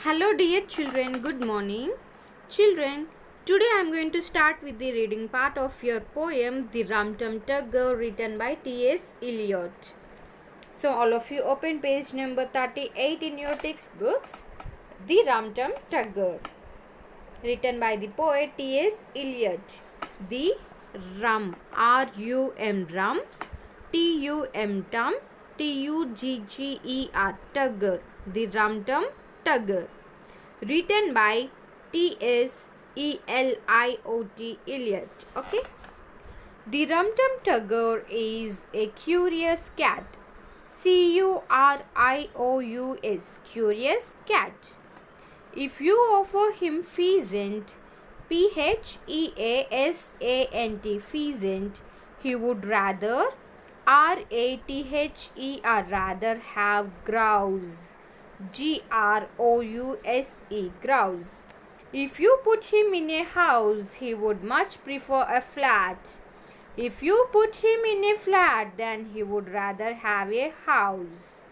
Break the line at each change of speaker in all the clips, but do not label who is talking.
Hello, dear children, good morning. Children, today I am going to start with the reading part of your poem The Rum Tum Tugger, written by T.S. Eliot. So, all of you open page number 38 in your textbooks. The Rum Tum Tugger, written by the poet T.S. Eliot. The Rum, R-U-M, Rum, T-U-M, Tum, T-U-G-G-E-R, Tugger, The Rum Tum Tugger, written by T.S. Eliot. Okay. The Rum Tum Tugger is a curious cat. C-U-R-I-O-U-S, curious cat. If you offer him pheasant, P-H-E-A-S-A-N-T, pheasant, he would rather, R-A-T-H-E-R, rather have grouse, G-R-O-U-S-E, grouse. If you put him in a house, he would much prefer a flat. If you put him in a flat, then he would rather have a house.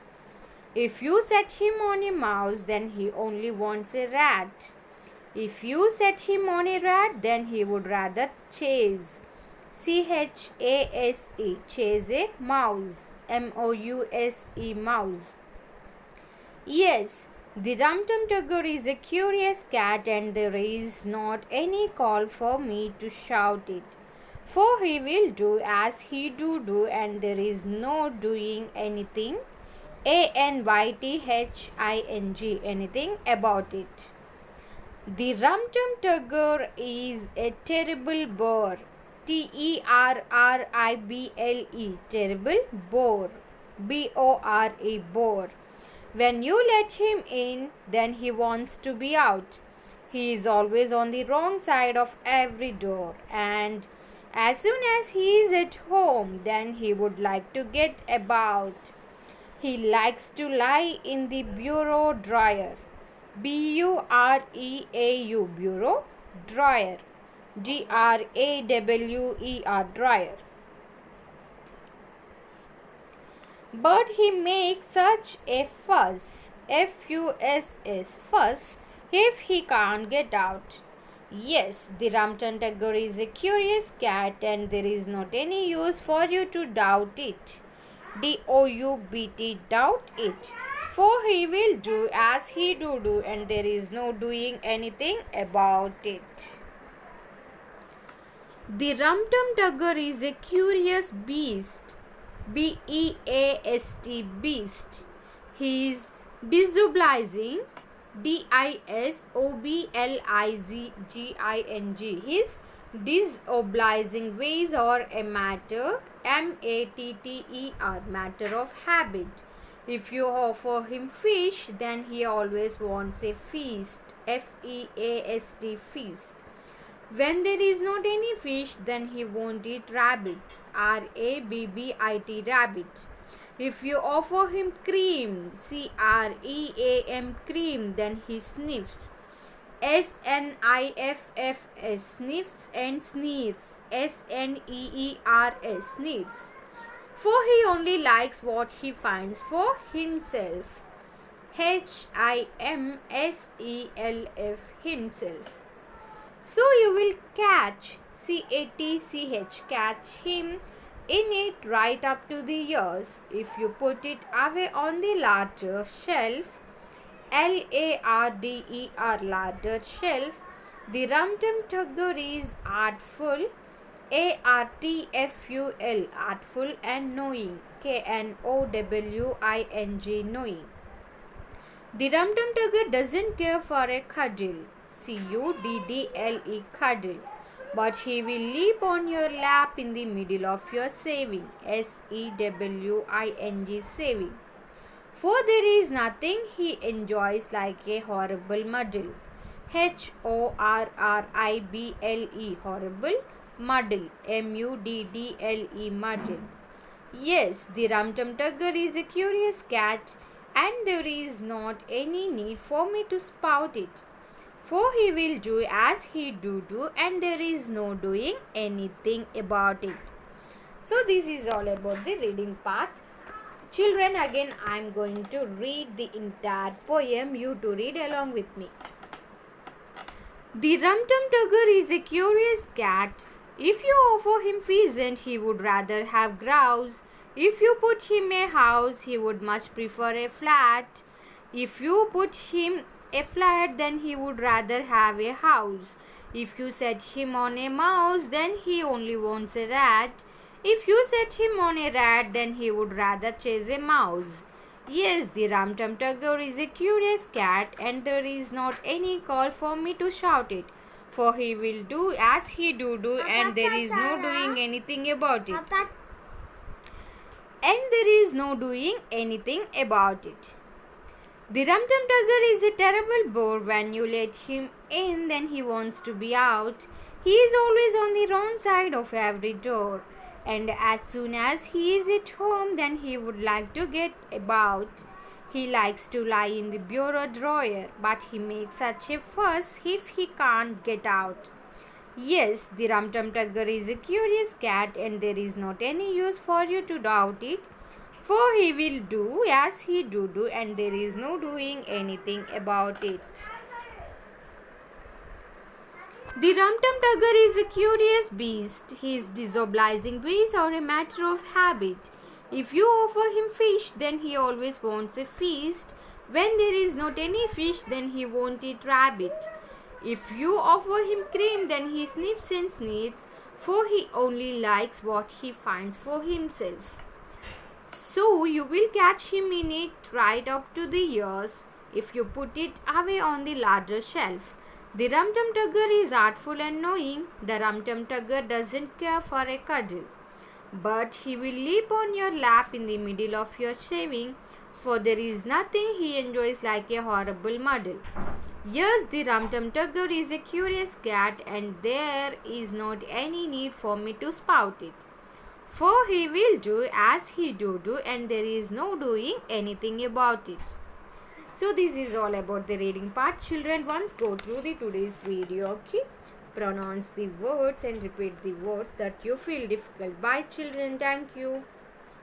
If you set him on a mouse, then he only wants a rat. If you set him on a rat, then he would rather chase, C-H-A-S-E, chase a mouse, M-O-U-S-E, mouse. Yes, the Rum Tum Tugger is a curious cat, and there is not any call for me to shout it. For he will do as he do, and there is no doing anything, A-N-Y-T-H-I-N-G, anything about it. The Rum Tum Tugger is a terrible bore, T-E-R-R-I-B-L-E, terrible bore, B-O-R-E, bore. When you let him in, then he wants to be out. He is always on the wrong side of every door, and as soon as he is at home, then he would like to get about. He likes to lie in the bureau dryer, B-U-R-E-A-U, bureau dryer, D-R-A-W-E-R, dryer. But he makes such a fuss, F-U-S-S, fuss, if he can't get out. Yes, the Rum Tum Tugger is a curious cat, and there is not any use for you to doubt it, D-O-U-B-T, doubt it. For he will do as he do, and there is no doing anything about it. The Rum Tum Tugger is a curious beast, B-E-A-S-T, beast. He is disobliging, D-I-S-O-B-L-I-Z-G-I-N-G. His disobliging ways are a matter, M-A-T-T-E-R, matter of habit. If you offer him fish, then he always wants a feast, F-E-A-S-T, feast. When there is not any fish, then he won't eat rabbit, R-A-B-B-I-T, rabbit. If you offer him cream, C-R-E-A-M, cream, then he sniffs, S-N-I-F-F-S, sniffs, and sneezes, S-N-E-E-R-S, sneezes. For he only likes what he finds for himself, H-I-M-S-E-L-F, himself. So you will catch, C-A-T-C-H, catch him in it right up to the ears. If you put it away on the larger shelf, L-A-R-D-E-R, larger shelf, the Rum Tum Tugger is artful, A-R-T-F-U-L, artful, and knowing, K-N-O-W-I-N-G, knowing. The Rum Tum Tugger doesn't care for a cuddle, C-U-D-D-L-E, cuddle, but he will leap on your lap in the middle of your saving, S-E-W-I-N-G, saving. For there is nothing he enjoys like a horrible muddle, H-O-R-R-I-B-L-E, horrible, muddle, M-U-D-D-L-E, muddle. Yes, the Rum Tum Tugger is a curious cat, and there is not any need for me to spout it. For he will do as he do, and there is no doing anything about it. So this is all about the reading part. Children, again I am going to read the entire poem. You to read along with me. The Rum Tum Tugger is a curious cat. If you offer him pheasant, he would rather have grouse. If you put him a house, he would much prefer a flat. If you put him a flat, then he would rather have a house. If you set him on a mouse, then he only wants a rat. If you set him on a rat, then he would rather chase a mouse. Yes, the Rum Tum Tugger is a curious cat, and there is not any call for me to shout it, for he will do as he do, and there is no doing anything about it. And there is no doing anything about it. The Rum Tum Tugger is a terrible bore. When you let him in, then he wants to be out. He is always on the wrong side of every door. And as soon as he is at home, then he would like to get about. He likes to lie in the bureau drawer, but he makes such a fuss if he can't get out. Yes, the Rum Tum Tugger is a curious cat, and there is not any use for you to doubt it, for he will do as he do, and there is no doing anything about it. The Rum Tum Tugger is a curious beast. His disobliging ways are a matter of habit. If you offer him fish, then he always wants a feast. When there is not any fish, then he won't eat rabbit. If you offer him cream, then he sniffs and sneezes, for he only likes what he finds for himself. So you will catch him in it right up to the ears if you put it away on the larger shelf. The Rum Tum Tugger is artful and knowing. The Rum Tum Tugger doesn't care for a cuddle, but he will leap on your lap in the middle of your shaving, for there is nothing he enjoys like a horrible muddle. Yes, the Rum Tum Tugger is a curious cat, and there is not any need for me to spout it, for he will do as he do, and there is no doing anything about it. So this is all about the reading part. Children, once go through the today's video, okay? Pronounce the words and repeat the words that you feel difficult. Bye children. Thank you.